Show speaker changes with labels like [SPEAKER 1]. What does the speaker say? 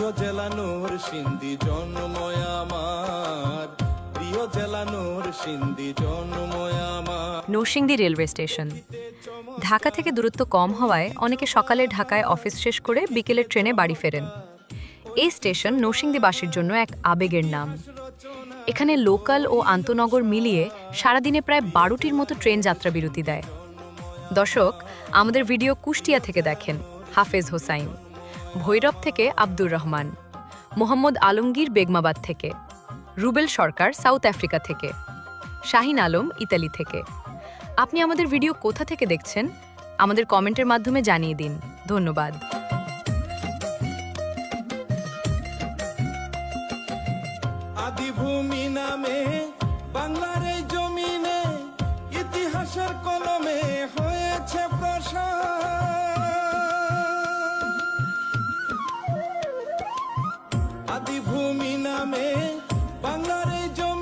[SPEAKER 1] প্রিয় জেলা নরসিংদী জন্ময় আমার, প্রিয় জেলা নরসিংদী জন্ময় আমার।
[SPEAKER 2] নরসিংদী রেলওয়ে স্টেশন ঢাকা থেকে দূরত্ব কম হওয়ায় অনেকে সকালে ঢাকায় অফিস শেষ করে বিকেলের ট্রেনে বাড়ি ফেরেন। এই স্টেশন নরসিংদীবাসীর জন্য এক আবেগের নাম। এখানে লোকাল ও আন্তনগর মিলিয়ে সারাদিনে প্রায় 12টির মতো ট্রেন যাত্রা বিরতি দেয়। দর্শক, আমাদের ভিডিও কুষ্টিয়া থেকে দেখেন হাফেজ হোসাইন, ভৈরব থেকে আব্দুর রহমান, মোহাম্মদ আলমগীর বেগমাবাদ থেকে, রুবেল সরকার সাউথ আফ্রিকা থেকে, শাহিন আলম ইতালি থেকে। আপনি আমাদের ভিডিও কোথা থেকে দেখছেন আমাদের কমেন্টের মাধ্যমে জানিয়ে দিন। ধন্যবাদ।
[SPEAKER 1] আদিভূমি নামে বাংলার এই জমিনে ইতিহাসের কলমে হয়েছে প্রসার। আদিভূমি নামে